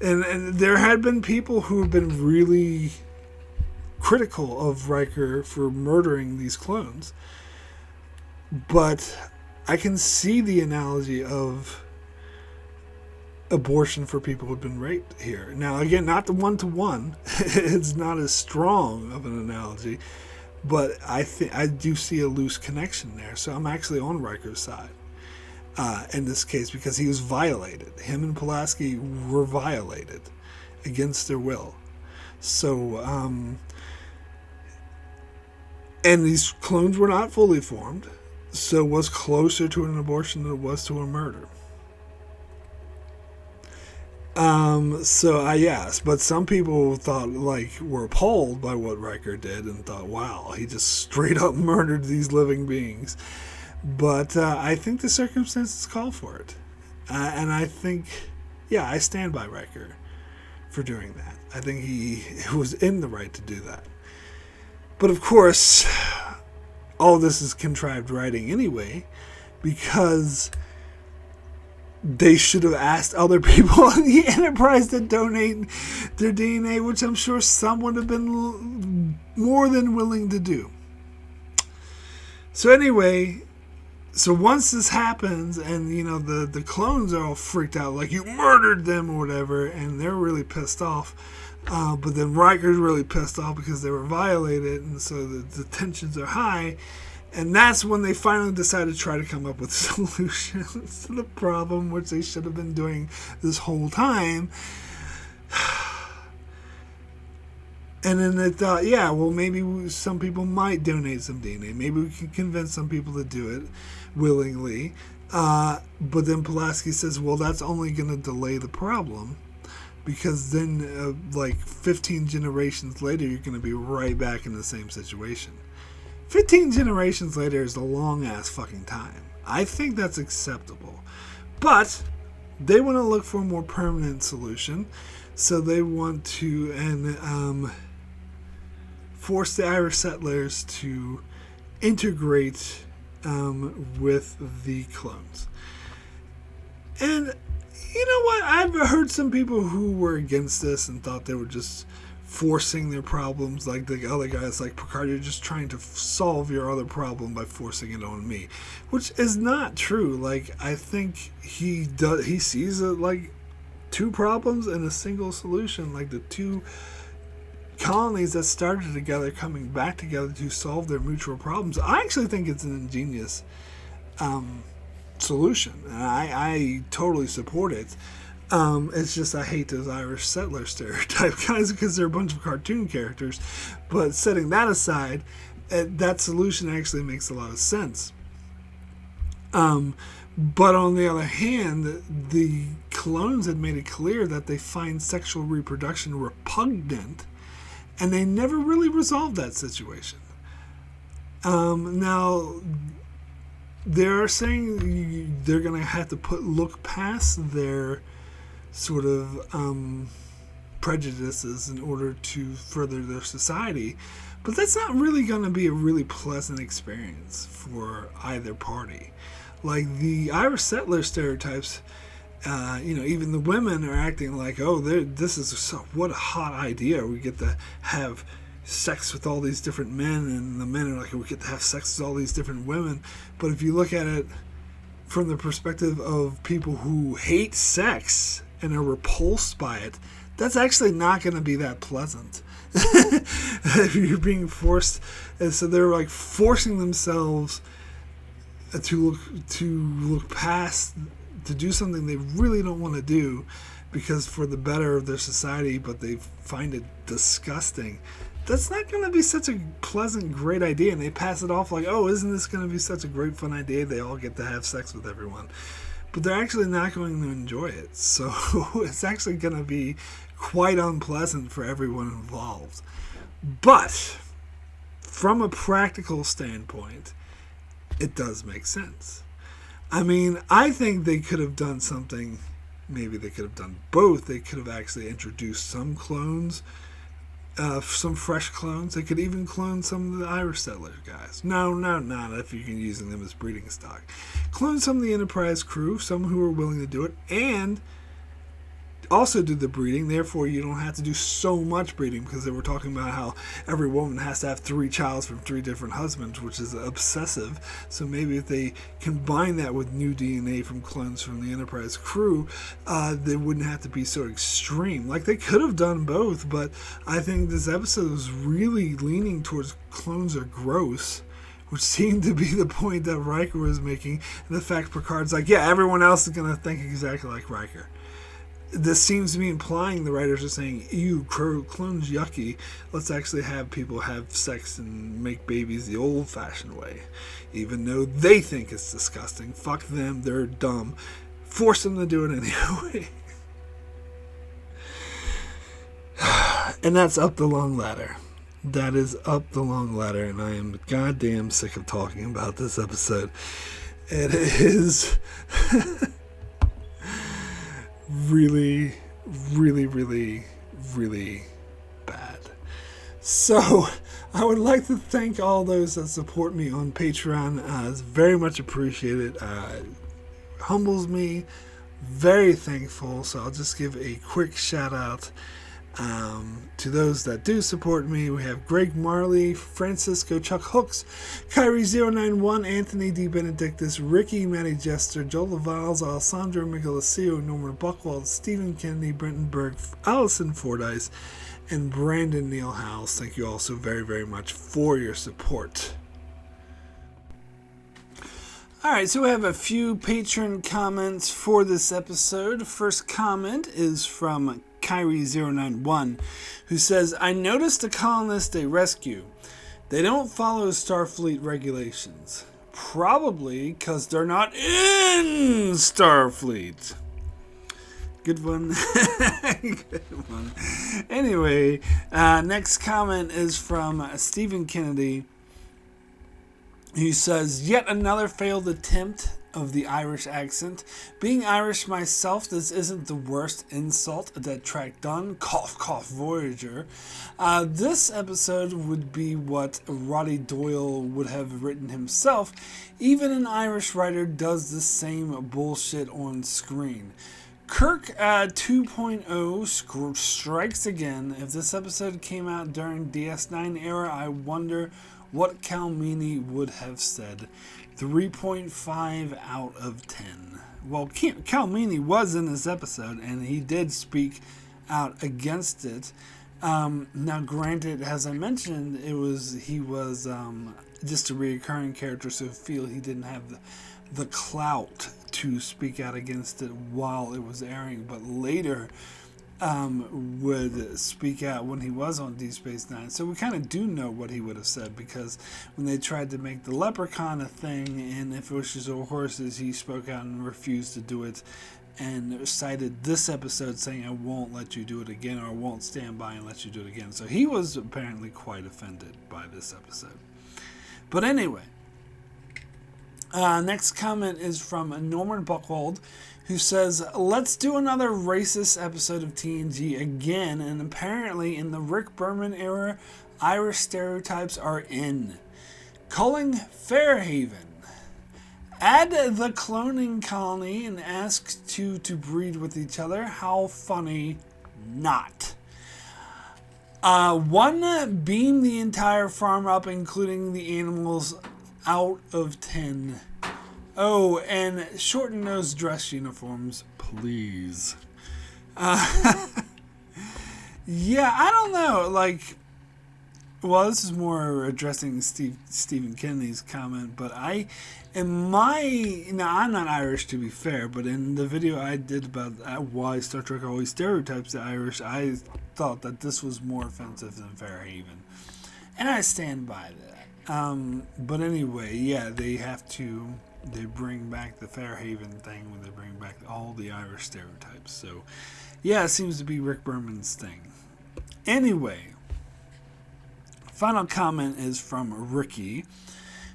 and there had been people who have been really critical of Riker for murdering these clones. But I can see the analogy of abortion for people who've been raped here. Now, again, not the one-to-one. It's not as strong of an analogy, but I do see a loose connection there. So I'm actually on Riker's side in this case, because he was violated. Him and Pulaski were violated against their will. So, and these clones were not fully formed, so it was closer to an abortion than it was to a murder. Yes, but some people thought, like, were appalled by what Riker did and thought, wow, he just straight up murdered these living beings. But I think the circumstances call for it. And I think, yeah, I stand by Riker for doing that. I think he was in the right to do that. But of course, all this is contrived writing anyway, because they should have asked other people in the Enterprise to donate their DNA, which I'm sure some would have been more than willing to do. So anyway, so once this happens, and the clones are all freaked out, like you murdered them or whatever, and they're really pissed off. But then Riker's really pissed off because they were violated, and so the tensions are high. And that's when they finally decide to try to come up with solutions to the problem, which they should have been doing this whole time. And then they thought, yeah, well, maybe some people might donate some DNA. Maybe we can convince some people to do it willingly. But then Pulaski says, well, that's only going to delay the problem. Because then, 15 generations later, you're going to be right back in the same situation. 15 generations later is a long-ass fucking time. I think that's acceptable. But they want to look for a more permanent solution. So they want to force the Irish settlers to integrate with the clones. And you know what? I've heard some people who were against this and thought they were just forcing their problems, like the other guys, like Picard, you're just trying to solve your other problem by forcing it on me, which is not true. Like, I think he sees it like two problems and a single solution, like the two colonies that started together coming back together to solve their mutual problems. I actually think it's an ingenious solution, and I totally support it. It's just I hate those Irish settler stereotype guys because they're a bunch of cartoon characters. But setting that aside, that solution actually makes a lot of sense. But on the other hand, the clones had made it clear that they find sexual reproduction repugnant, and they never really resolved that situation. Now, they're saying they're going to have to look past their sort of prejudices in order to further their society, but that's not really going to be a really pleasant experience for either party. Like the Irish settler stereotypes, even the women are acting like, oh, this is what a hot idea. We get to have sex with all these different men, and the men are like, we get to have sex with all these different women. But if you look at it from the perspective of people who hate sex and are repulsed by it, that's actually not going to be that pleasant. If you're being forced, and so they're like forcing themselves to look past, to do something they really don't want to do, because for the better of their society, but they find it disgusting. That's not going to be such a pleasant, great idea, and they pass it off like, oh, isn't this going to be such a great, fun idea? They all get to have sex with everyone. But they're actually not going to enjoy it. So it's actually going to be quite unpleasant for everyone involved. But from a practical standpoint, it does make sense. I mean, I think they could have done something. Maybe they could have done both. They could have actually introduced some clones, some fresh clones. They could even clone some of the Irish settler guys. No, not if you're using them as breeding stock. Clone some of the Enterprise crew, some who are willing to do it, and also do the breeding. Therefore, you don't have to do so much breeding, because they were talking about how every woman has to have 3 children from 3 different husbands, which is obsessive. So maybe if they combine that with new DNA from clones from the Enterprise crew, they wouldn't have to be so extreme. Like, they could have done both, but I think this episode was really leaning towards clones are gross, which seemed to be the point that Riker was making. And the fact Picard's like, yeah, everyone else is going to think exactly like Riker. This seems to be implying the writers are saying, ew, clones yucky. Let's actually have people have sex and make babies the old-fashioned way. Even though they think it's disgusting. Fuck them, they're dumb. Force them to do it anyway. And that's up the long ladder. That is up the long ladder, and I am goddamn sick of talking about this episode. It is really, really, really, really bad. So, I would like to thank all those that support me on Patreon. It's very much appreciated. Humbles me very thankful. So I'll just give a quick shout out to those that do support me. We have Greg Marley, Francisco Chuck Hooks, Kyrie091, Anthony D. Benedictus, Ricky Matty Jester, Joel Lavals, Alessandro Miguelasio, Norman Buchwald, Stephen Kennedy, Brenton Berg, Allison Fordyce, and Brandon Neal House. Thank you all so very, very much for your support. Alright, so we have a few patron comments for this episode. First comment is from Kyrie091, who says, I noticed the colonists they rescue. They don't follow Starfleet regulations. Probably because they're not in Starfleet. Good one. Good one. Anyway, next comment is from Stephen Kennedy. He says, yet another failed attempt of the Irish accent. Being Irish myself, this isn't the worst insult that Trek done. Cough, cough, Voyager. This episode would be what Roddy Doyle would have written himself. Even an Irish writer does the same bullshit on screen. Kirk 2.0 strikes again. If this episode came out during DS9 era, I wonder what Cal Meany would have said. 3.5 out of 10. Well, Cal Meany was in this episode, and he did speak out against it. Now, granted, as I mentioned, he was just a recurring character, so I feel he didn't have the clout to speak out against it while it was airing, but later would speak out when he was on Deep Space Nine. So we kind of do know what he would have said, because when they tried to make the leprechaun a thing and If Wishes Were Horses, he spoke out and refused to do it and cited this episode saying, I won't let you do it again, or I won't stand by and let you do it again. So he was apparently quite offended by this episode. But anyway, next comment is from Norman Buchwald, who says, let's do another racist episode of TNG again, and apparently in the Rick Berman era, Irish stereotypes are in. Calling Fairhaven. Add the cloning colony and ask two to breed with each other. How funny not. 1, beam the entire farm up, including the animals, out of 10. Oh, and short-nosed dress uniforms, please. Yeah, I don't know. This is more addressing Stephen Kennedy's comment, but I'm not Irish, to be fair, but in the video I did about why Star Trek always stereotypes the Irish, I thought that this was more offensive than Fairhaven. And I stand by that. But anyway, yeah, they bring back the Fairhaven thing when they bring back all the Irish stereotypes. So, yeah, it seems to be Rick Berman's thing. Anyway, final comment is from Ricky,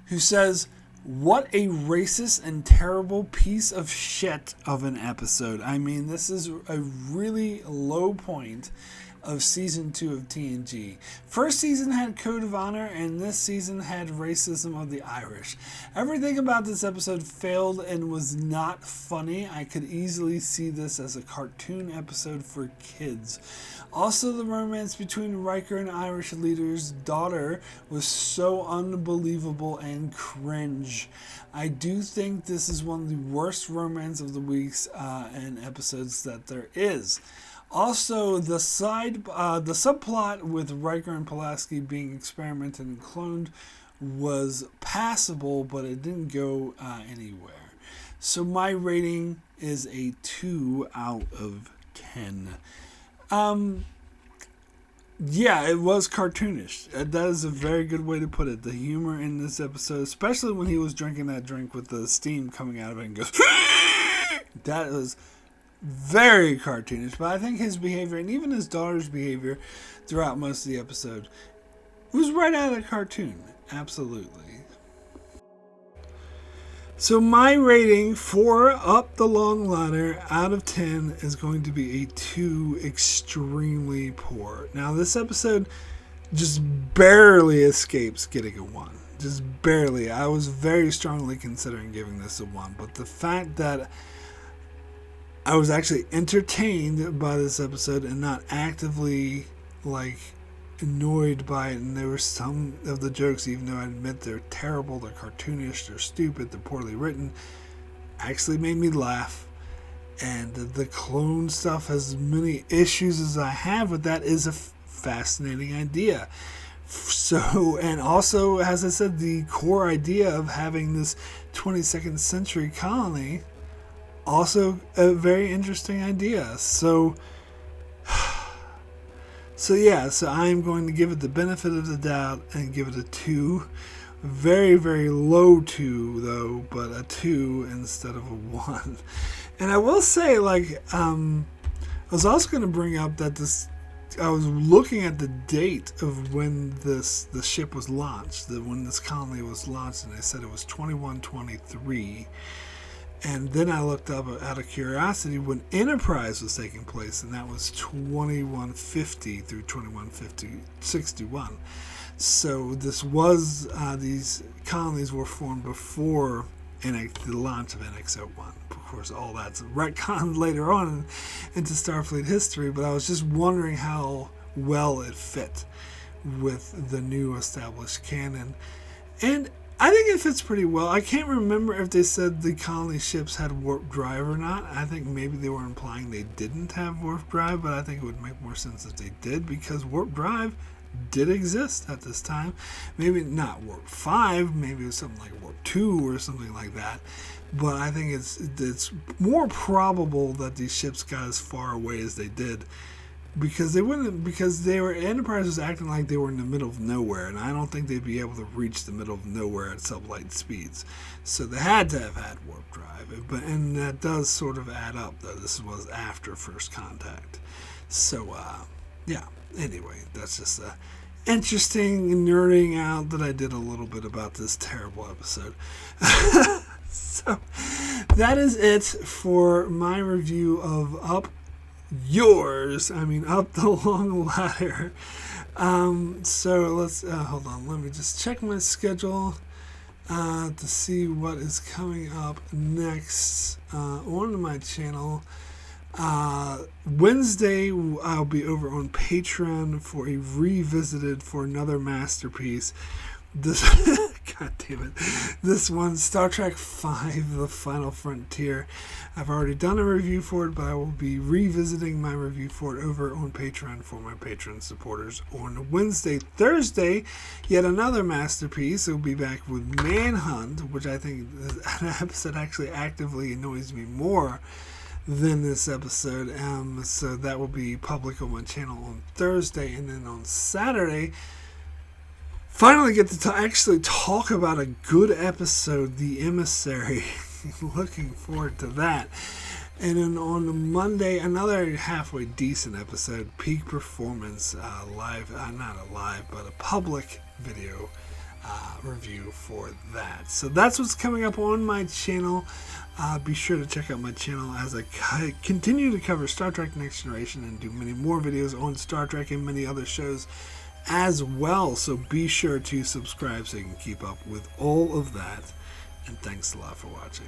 who says, what a racist and terrible piece of shit of an episode. I mean, this is a really low point of season 2 of TNG. First season had Code of Honor, and this season had racism of the Irish. Everything about this episode failed and was not funny. I could easily see this as a cartoon episode for kids. Also, the romance between Riker and Irish leader's daughter was so unbelievable and cringe. I do think this is one of the worst romance of the weeks and episodes that there is. Also, the subplot with Riker and Pulaski being experimented and cloned was passable, but it didn't go anywhere. So my rating is a 2 out of 10. Yeah, it was cartoonish. That is a very good way to put it. The humor in this episode, especially when he was drinking that drink with the steam coming out of it and goes, that was very cartoonish. But I think his behavior, and even his daughter's behavior throughout most of the episode, was right out of the cartoon. Absolutely. So my rating for Up the Long Ladder out of 10 is going to be a 2, extremely poor. Now this episode just barely escapes getting a 1. Just barely. I was very strongly considering giving this a 1, but the fact that I was actually entertained by this episode and not actively like annoyed by it. And there were some of the jokes, even though I admit they're terrible, they're cartoonish, they're stupid, they're poorly written, actually made me laugh. And the clone stuff, as many issues as I have with that, is a fascinating idea. So, and also, as I said, the core idea of having this 22nd century colony, also a very interesting idea. So I'm going to give it the benefit of the doubt and give it a 2. Very, very low 2, though, but a 2 instead of a 1. And I will say, like, I was also going to bring up that I was looking at the date of when the ship was launched, when this colony was launched, and they said it was 2123. And then I looked up out of curiosity when Enterprise was taking place, and that was 2150 through 2161. So this was, these colonies were formed before the launch of NX-01. Of course, all that's retconned later on into Starfleet history, but I was just wondering how well it fit with the new established canon. And I think it fits pretty well. I can't remember if they said the colony ships had warp drive or not. I think maybe they were implying they didn't have warp drive, but I think it would make more sense if they did, because warp drive did exist at this time. Maybe not warp 5, maybe it was something like warp 2 or something like that. But I think it's more probable that these ships got as far away as they did, because Enterprise was acting like they were in the middle of nowhere, and I don't think they'd be able to reach the middle of nowhere at sublight speeds. So they had to have had warp drive, and that does sort of add up, though. This was after First Contact. So, yeah. Anyway, that's just interesting nerding out that I did a little bit about this terrible episode. So, that is it for my review of Up the Long Ladder. So let's hold on. Let me just check my schedule to see what is coming up next on my channel. Wednesday, I'll be over on Patreon for another masterpiece. God damn it. This one, Star Trek V, The Final Frontier. I've already done a review for it, but I will be revisiting my review for it over on Patreon for my Patreon supporters on Wednesday. Thursday, yet another masterpiece. We'll be back with Manhunt, which I think is an episode actually actively annoys me more than this episode. So that will be public on my channel on Thursday, and then on Saturday, finally get to actually talk about a good episode, The Emissary. Looking forward to that. And then on Monday, another halfway decent episode, Peak Performance, live, not a live, but a public video review for that. So that's what's coming up on my channel. Be sure to check out my channel as I continue to cover Star Trek Next Generation and do many more videos on Star Trek and many other shows as well. So be sure to subscribe so you can keep up with all of that. And thanks a lot for watching.